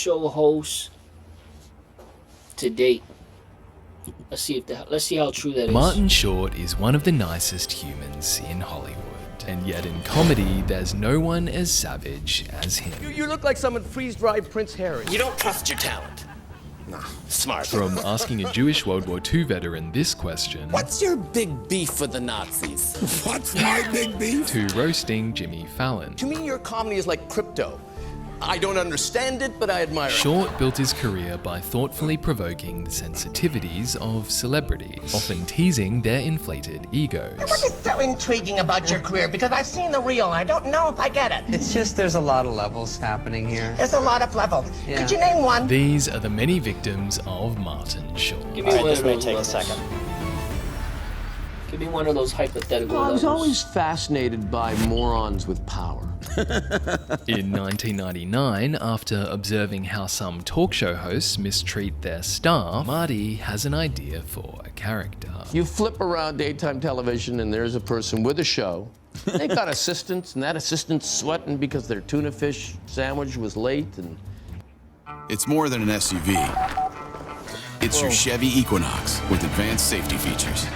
show host to date. Let's see how true that is. Martin Short is one of the nicest humans in Hollywood. And yet in comedy, there's no one as savage as him. You look like someone freeze-dried Prince Harry. You don't trust your talent. No, smart. From asking a Jewish World War II veteran this question, What's your big beef with the Nazis? What's my big beef? to roasting Jimmy Fallon. To me, your comedy is like crypto. I don't understand it, but I admire it. Short built his career by thoughtfully provoking the sensitivities of celebrities, often teasing their inflated egos. What is so intriguing about your career? Because I've seen the real and I don't know if I get it. It's just there's a lot of levels happening here. There's a lot of levels. Yeah. Could you name one? These are the many victims of Martin Short. Give me one of those levels. Give me one of those hypothetical Well, I was levels. always fascinated by morons with power. In 1999, after observing how some talk show hosts mistreat their staff, Marty has an idea for a character. You flip around daytime television and there's a person with a show. They've got assistants, and that assistant's sweating because their tuna fish sandwich was late. And It's more than an SUV. It's your Chevy Equinox with advanced safety features.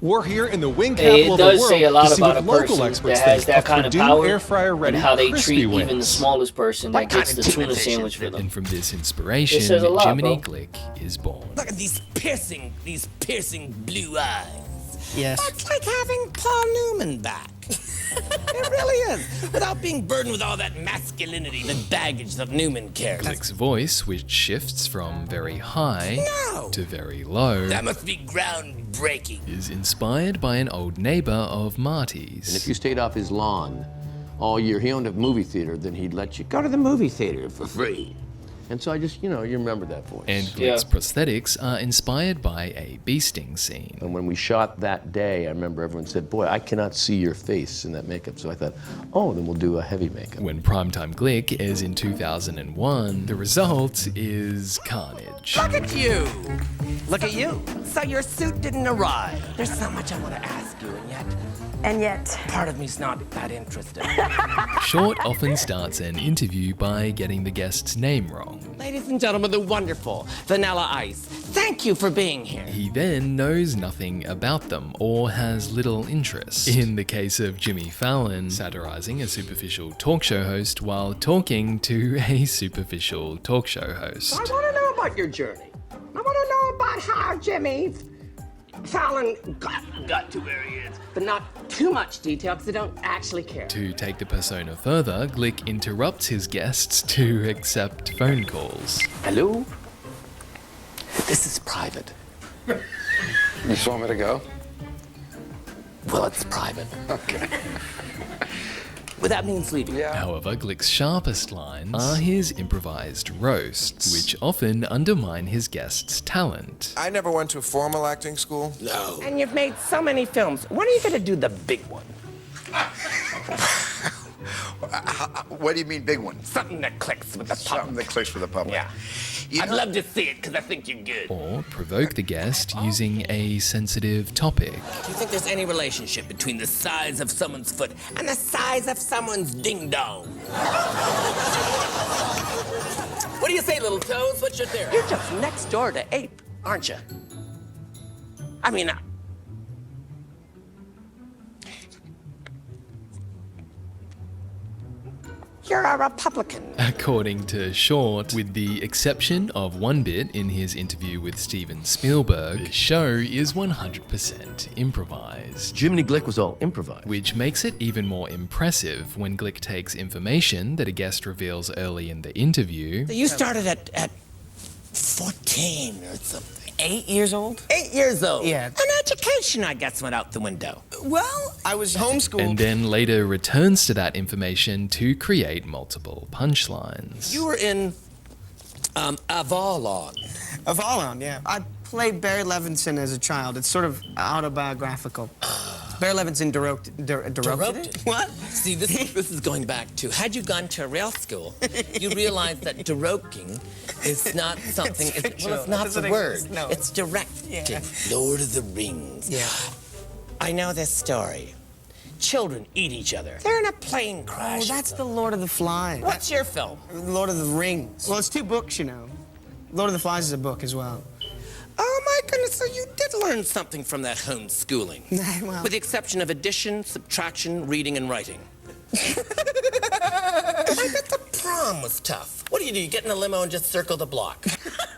We're here in the wing Hey, capital it of the does world say a lot to see about what a local person experts that has think that kind of Purdue power air fryer ready and how they crispy treat wings. even the smallest person that What kind gets of the tuna tuna fish sandwich is for them. And from this inspiration, It says a lot, Jiminy bro. Glick is born. Look at these piercing blue eyes. Yes. That's like having Paul Newman back. It really is. Without being burdened with all that masculinity, the baggage that Newman carries. Glick's voice, which shifts from very high No. to very low, That must be groundbreaking. is inspired by an old neighbor of if Marty's. you stayed off his lawn all year, he owned a movie theater, then he'd let you go to the movie theater for free. And so I just, you remember that voice. And Yeah. Glick's prosthetics are inspired by a bee sting scene. And when we shot that day, I remember everyone said, boy, I cannot see your face in that makeup. So I thought, oh, then we'll do a heavy makeup. When Primetime Glick airs in 2001, the result is carnage. Look at you. Look at you. So your suit didn't arrive. There's so much I want to ask you, and yet part of me's not that interested. Short often starts an interview by getting the guest's name wrong. Ladies and gentlemen, the wonderful Vanilla Ice. Thank you for being here. He then knows nothing about them or has little interest. In the case of Jimmy Fallon, satirizing a superficial talk show host while talking to a superficial talk show host. I want to know about your journey. I want to know about how Jimmy Fallon got to where he is. But not too much detail because I don't actually care. To take the persona further, Glick interrupts his guests to accept phone calls. Hello? This is private. You just want me to go? Well, it's private. Okay. Well, that means leaving. However, Glick's sharpest lines are his improvised roasts, which often undermine his guests' talent. I never went to formal acting school. No. And you've made so many films. When are you going to do the big one? What do you mean, big one? Something that clicks with the Something public. that clicks with the public. Yeah. I'd love to see it because I think you're good. Or provoke the guest using a sensitive topic. Do you think there's any relationship between the size of someone's foot and the size of someone's ding-dong? What do you say, little toes? What's your theory? You're just next door to Ape, aren't you? I mean, You're a Republican. According to Short, with the exception of one bit in his interview with Steven Spielberg, the show is 100% improvised. Jiminy Glick was all improvised. Which makes it even more impressive when Glick takes information that a guest reveals early in the interview. you started at 14 or something. 8 years old? 8 years old. Yeah. An education, I guess, went out the window. Well, I was homeschooled. And then later returns to that information to create multiple punchlines. You were in Avalon. Avalon, yeah. I played Barry Levinson as a child. It's sort of autobiographical. Barry Levinson directed it? What? See, this is going back to, had you gone to real school, you realize that directing is not something, it's not the word. No. It's directing. Yeah. Lord of the Rings. Yeah. I know this story. children eat each other. They're in a plane crash. Oh, that's the Lord of the Flies. What's your film? Lord of the Rings. Well, it's 2 books, you know. Lord of the Flies is a book as well. Oh my goodness, so you did learn something from that homeschooling. Well, With the exception of addition, subtraction, reading, and writing. I bet the prom was tough. What do? You get in a limo and just circle the block?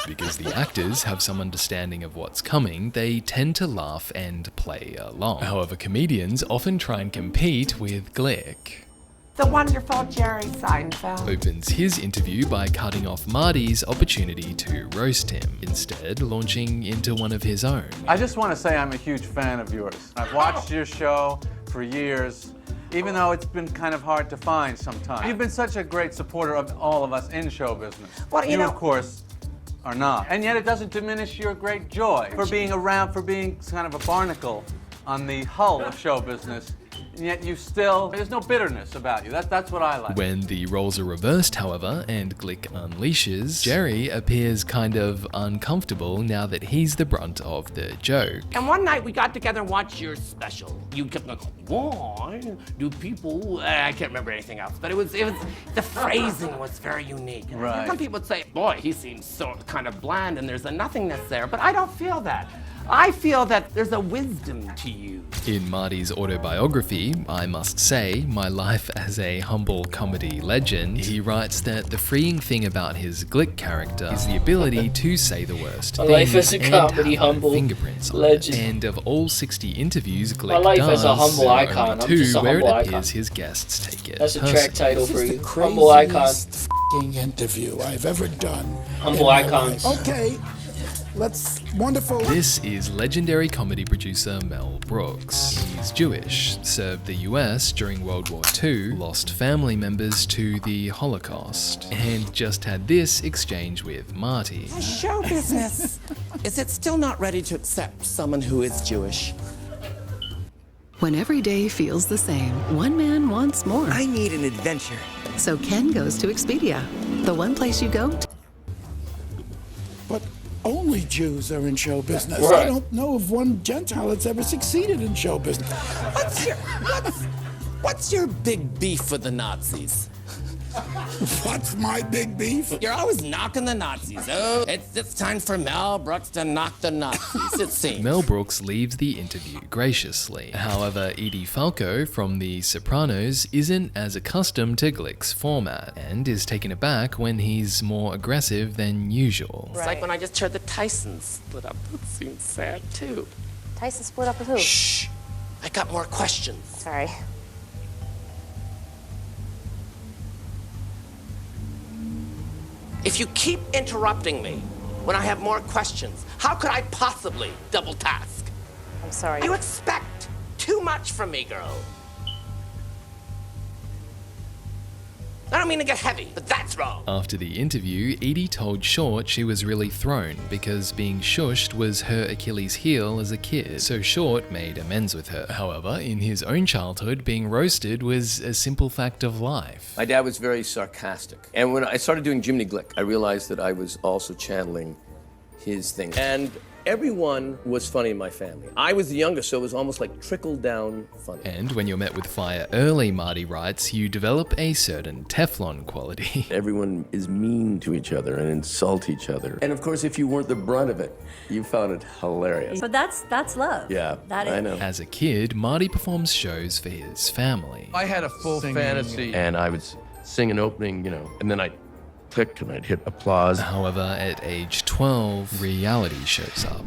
Because the actors have some understanding of what's coming, they tend to laugh and play along. However, comedians often try and compete with Glick. The wonderful Jerry Seinfeld. Opens his interview by cutting off Marty's opportunity to roast him, instead launching into one of his own. I just want to say I'm a huge fan of yours. I've watched your show for years, even though it's been kind of hard to find sometimes. You've been such a great supporter of all of us in show business. Well, you know, of course, are not. And yet it doesn't diminish your great joy for being around, for being kind of a barnacle on the hull of show business. And yet you still, there's no bitterness about you. That's what I like. When the roles are reversed, however, and Glick unleashes, Jerry appears kind of uncomfortable now that he's the brunt of the joke. And one night we got together and watched your special. You kept going, why do people, I can't remember anything else, but it was the phrasing was very unique. And Right. some people would say, boy, he seems so kind of bland and there's a nothingness there, but I don't feel that. I feel that there's a wisdom to you. In Marty's autobiography, I Must Say, My Life as a Humble Comedy Legend, he writes that the freeing thing about his Glick character is the ability to say the worst My thing life as a and comedy have humble fingerprints on legend. it. And of all 60 interviews Glick My life does, as a humble there are icon. only I'm 2 just a where it humble appears icon. his guests take it That's a personally. track title for This is you. the Humble icon. craziest f***ing interview I've ever done. Humble in my icons. life. Okay, wonderful. This is legendary comedy producer Mel Brooks. He's Jewish, served the US during World War II, lost family members to the Holocaust, and just had this exchange with Marty. Show business. Is it still not ready to accept someone who is Jewish? When every day feels the same, one man wants more. I need an adventure. So Ken goes to Expedia, the one place you go to. But only Jews are in show business. Right. I don't know of one Gentile that's ever succeeded in show business. What's your big beef with the Nazis? What's my big beef? You're always knocking the Nazis. Oh, it's time for Mel Brooks to knock the Nazis, it seems. Mel Brooks leaves the interview graciously. However, Edie Falco from The Sopranos isn't as accustomed to Glick's format, and is taken aback when he's more aggressive than usual. It's like when I just heard the Tysons split up. That seems sad too. Tyson split up with who? Shh. I got more questions. Sorry. If you keep interrupting me when I have more questions, how could I possibly double task? I'm sorry. You expect too much from me, girl. I don't mean to get heavy, but that's wrong. After the interview, Edie told Short she was really thrown because being shushed was her Achilles heel as a kid, so Short made amends with her. However, in his own childhood, being roasted was a simple fact of life. My dad was very sarcastic. And when I started doing Jiminy Glick, I realized that I was also channeling his thing. And everyone was funny in my family. I was the youngest, so it was almost like trickle-down funny. And when you're met with fire early, Marty writes, you develop a certain Teflon quality. Everyone is mean to each other and insult each other. And of course, if you weren't the brunt of it, you found it hilarious. But that's love. Yeah, That is. I know. As a kid, Marty performs shows for his family. I had a full fantasy. And I would sing an opening, and then I'd click and I'd hit applause. However, at age 12, reality shows up.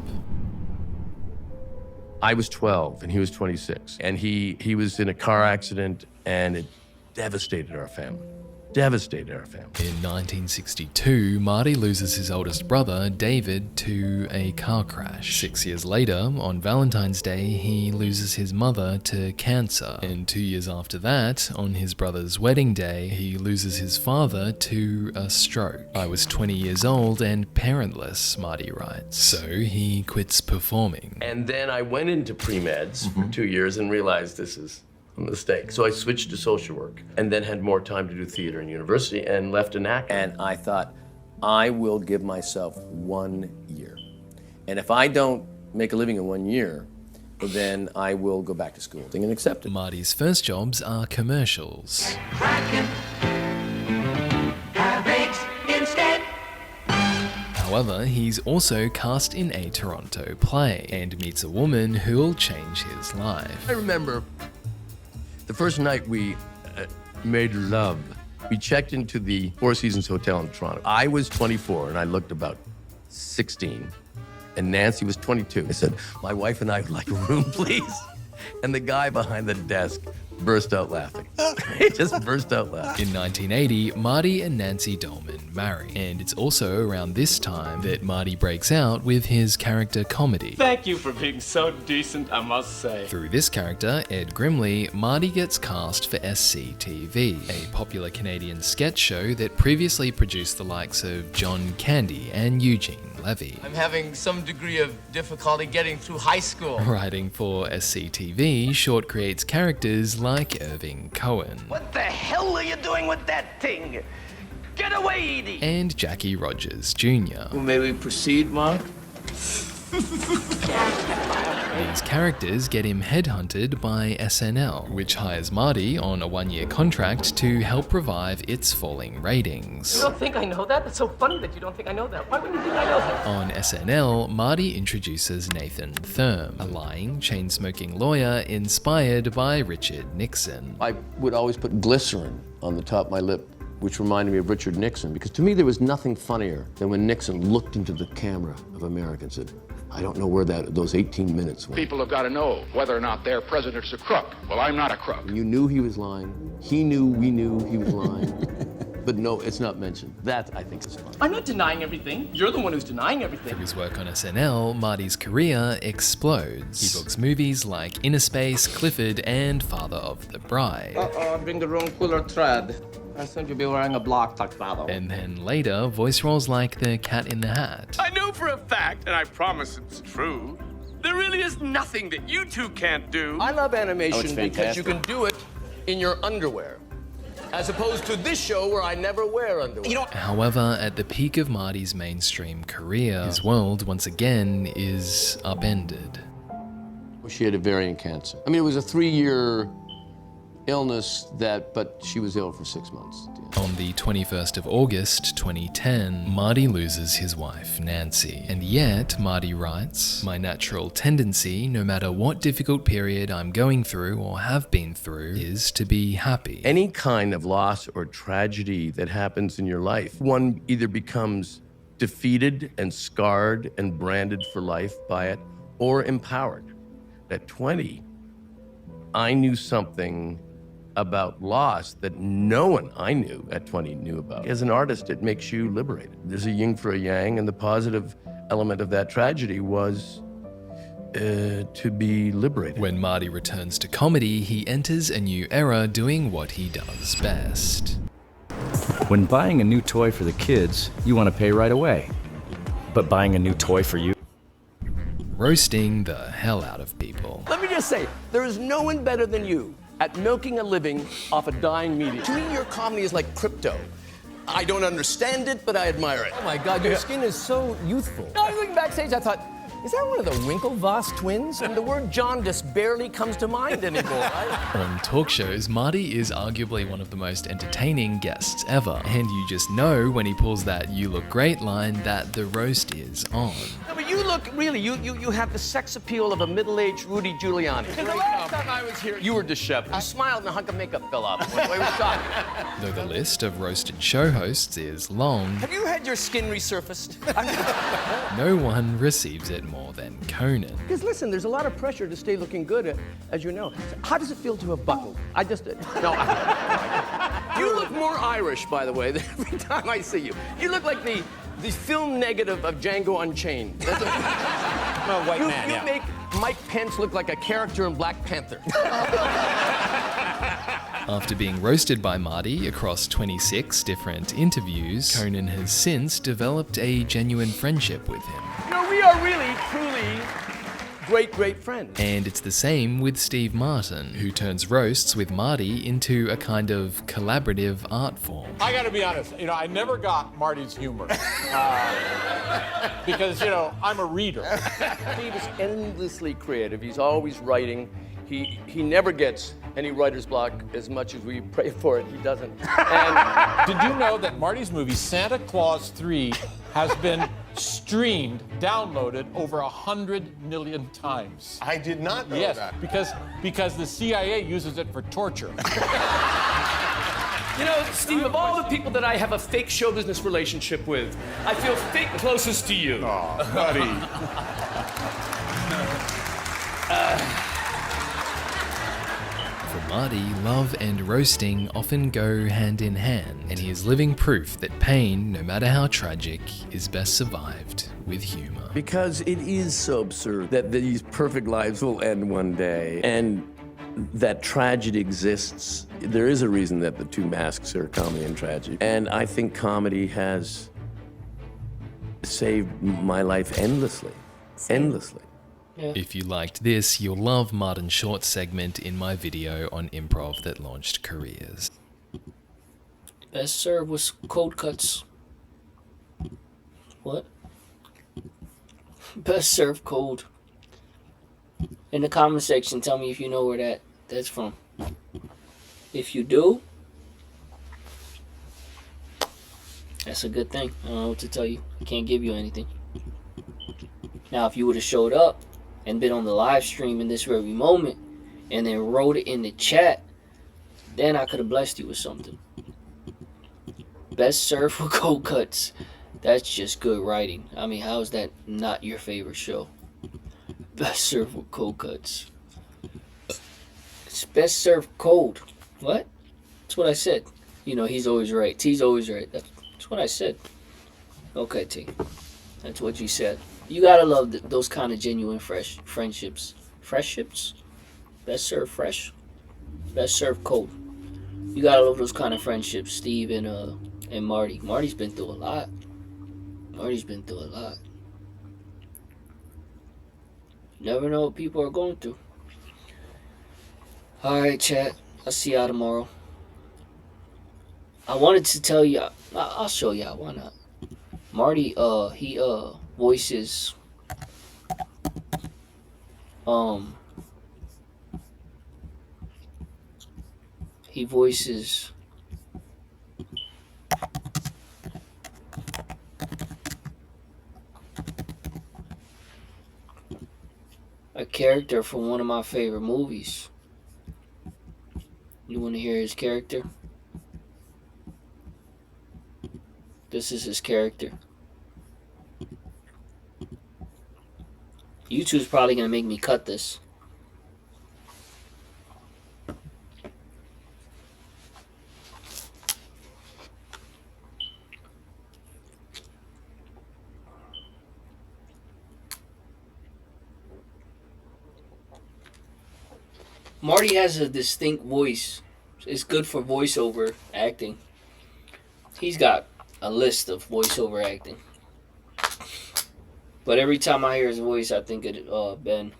I was 12 and he was 26. And he was in a car accident and it devastated our family. Devastated our family. In 1962, Marty loses his oldest brother, David, to a car crash. 6 years later, on Valentine's Day, he loses his mother to cancer. And 2 years after that, on his brother's wedding day, he loses his father to a stroke. I was 20 years old and parentless, Marty writes. So he quits performing. And then I went into pre-meds for 2 years and realized this is a mistake. So I switched to social work and then had more time to do theater in university and left an act. And I thought, I will give myself 1 year. And if I don't make a living in 1 year, then I will go back to school and accept it. Marty's first jobs are commercials. However, he's also cast in a Toronto play and meets a woman who'll change his life. I remember the first night we made love. We checked into the Four Seasons Hotel in Toronto. I was 24 and I looked about 16. And Nancy was 22. I said, my wife and I would like a room, please. And the guy behind the desk burst out laughing. He just burst out laughing. In 1980, Marty and Nancy Dolman marry, and it's also around this time that Marty breaks out with his character comedy. Thank you for being so decent, I must say. Through this character, Ed Grimley, Marty gets cast for SCTV, a popular Canadian sketch show that previously produced the likes of John Candy and Eugene Levy. I'm having some degree of difficulty getting through high school. Writing for SCTV, Short creates characters like Irving Cohen. What the hell are you doing with that thing? Get away, Edie! And Jackie Rogers Jr. Well, may we proceed, Mark? These characters get him headhunted by SNL, which hires Marty on a one-year contract to help revive its falling ratings. You don't think I know that? It's so funny that you don't think I know that. Why would you think I know that? On SNL, Marty introduces Nathan Thurm, a lying, chain-smoking lawyer inspired by Richard Nixon. I would always put glycerin on the top of my lip, which reminded me of Richard Nixon, because to me there was nothing funnier than when Nixon looked into the camera of America and said, I don't know where those 18 minutes went. People have got to know whether or not their president's a crook. Well, I'm not a crook. You knew he was lying. He knew we knew he was lying. But no, it's not mentioned. That, I think, is fun. I'm not denying everything. You're the one who's denying everything. Through his work on SNL, Marty's career explodes. He books movies like Inner Space, Clifford, and Father of the Bride. Uh-oh, I bring the wrong cooler thread. I said you'd be wearing a block tuxedo. And then later, voice roles like the Cat in the Hat. I know for a fact, and I promise it's true, there really is nothing that you two can't do. I love animation because you can do it in your underwear, as opposed to this show where I never wear underwear. However, at the peak of Marty's mainstream career, his world once again is upended. She had ovarian cancer. I mean, it was a 3-year illness but she was ill for 6 months. On the 21st of August 2010, Marty loses his wife, Nancy. And yet, Marty writes, my natural tendency, no matter what difficult period I'm going through or have been through, is to be happy. Any kind of loss or tragedy that happens in your life, one either becomes defeated and scarred and branded for life by it, or empowered. At 20, I knew something about loss that no one I knew at 20 knew about. As an artist, it makes you liberated. There's a yin for a yang, and the positive element of that tragedy was to be liberated. When Marty returns to comedy, he enters a new era doing what he does best. When buying a new toy for the kids, you want to pay right away. But buying a new toy for you? Roasting the hell out of people. Let me just say, there is no one better than you at milking a living off a dying medium. To me, your comedy is like crypto. I don't understand it, but I admire it. Oh my God, your skin is so youthful. I was looking backstage, I thought, is that one of the Winklevoss twins? And the word jaundice barely comes to mind anymore, right? On talk shows, Marty is arguably one of the most entertaining guests ever. And you just know when he pulls that "you look great" line that the roast is on. No, but you look, really, you have the sex appeal of a middle-aged Rudy Giuliani. The last time I was here, you were disheveled. You smiled and a hunk of makeup fell off. It was shocking. Though the list of roasted show hosts is long, Have you had your skin resurfaced? no one receives it more than Conan. Because listen, there's a lot of pressure to stay looking good, as you know. So how does it feel to have buckled? You look more Irish, by the way, every time I see you. You look like the film negative of Django Unchained. You make Mike Pence look like a character in Black Panther. After being roasted by Marty across 26 different interviews, Conan has since developed a genuine friendship with him. We are really, truly great friends. And it's the same with Steve Martin, who turns roasts with Marty into a kind of collaborative art form. I gotta be honest, I never got Marty's humor. Because, I'm a reader. Steve is endlessly creative. He's always writing. He never gets any writer's block. As much as we pray for it, he doesn't. And did you know that Marty's movie Santa Claus 3 has been streamed, downloaded over 100 million times? I did not know that. Because the CIA uses it for torture. Steve, of all the people that I have a fake show business relationship with, I feel fake closest to you. Aw, buddy. For Marty, love and roasting often go hand in hand, and he is living proof that pain, no matter how tragic, is best survived with humor. because it is so absurd that these perfect lives will end one day, and that tragedy exists. There is a reason that the two masks are comedy and tragedy. And I think comedy has saved my life endlessly. Endlessly. Yeah. If you liked this, you'll love Martin Short's segment in my video on improv that launched careers. Best served with cold cuts. What? Best served cold. In the comment section, tell me if you know where that's from. If you do, that's a good thing. I don't know what to tell you. I can't give you anything. Now, if you would have showed up and been on the live stream in this very moment and then wrote it in the chat, then I could have blessed you with something. Best served for cold cuts. That's just good writing. I mean, how is that not your favorite show? Best served with cold cuts. It's best served cold. What? That's what I said. He's always right. T's always right. That's what I said. Okay, T. That's what you said. You gotta love those kind of genuine friendships. Freships? Best served fresh. Best served cold. You gotta love those kind of friendships, Steve and Marty. Marty's been through a lot. Never know what people are going through. Alright, chat. I'll see y'all tomorrow. I wanted to tell you, I'll show y'all, why not? Marty, he voices a character from one of my favorite movies. You want to hear his character? This is his character. YouTube's probably gonna make me cut this. Marty has a distinct voice. It's good for voiceover acting. He's got a list of voiceover acting. But every time I hear his voice, I think of Ben.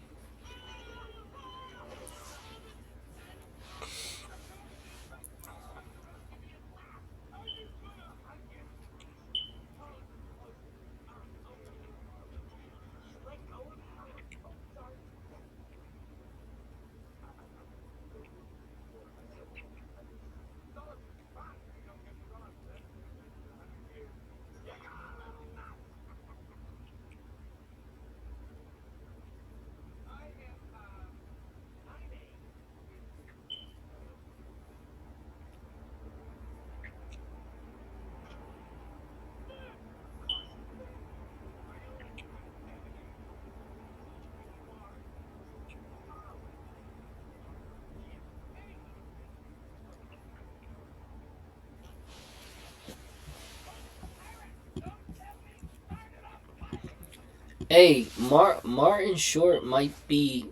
Hey, Martin Short might be,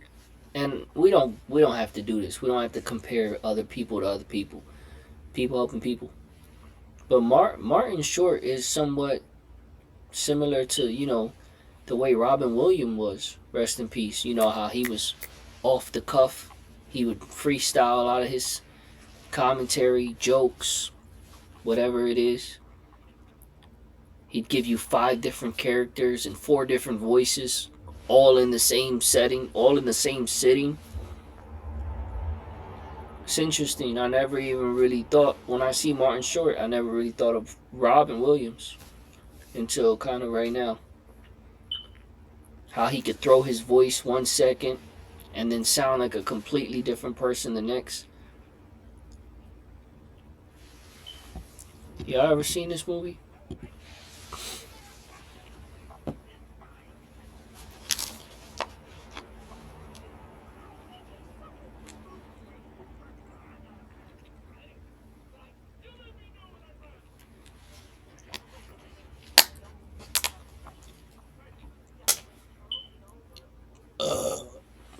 and we don't have to do this. We don't have to compare other people to other people. People helping people. But Martin Short is somewhat similar to, the way Robin Williams was, rest in peace. You know how he was off the cuff. He would freestyle out of his commentary, jokes, whatever it is. He'd give you 5 different characters and 4 different voices, all in the same setting, all in the same sitting. It's interesting. I never even really thought, when I see Martin Short, I never really thought of Robin Williams until kind of right now. How he could throw his voice 1 second and then sound like a completely different person the next. Y'all ever seen this movie?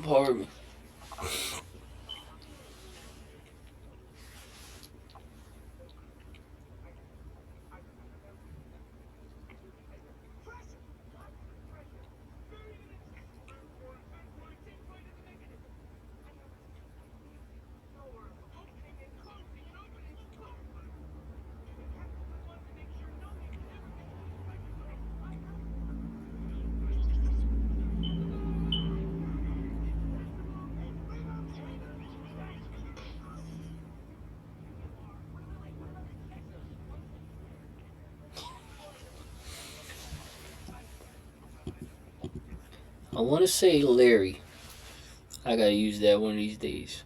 Pardon me. I want to say Larry. I gotta use that one of these days.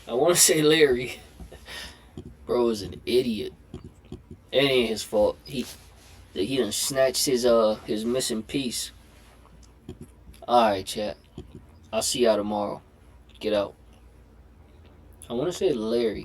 I want to say Larry. Bro is an idiot. It ain't his fault. He done snatched his missing piece. Alright, chat. I'll see y'all tomorrow. Get out. I want to say Larry.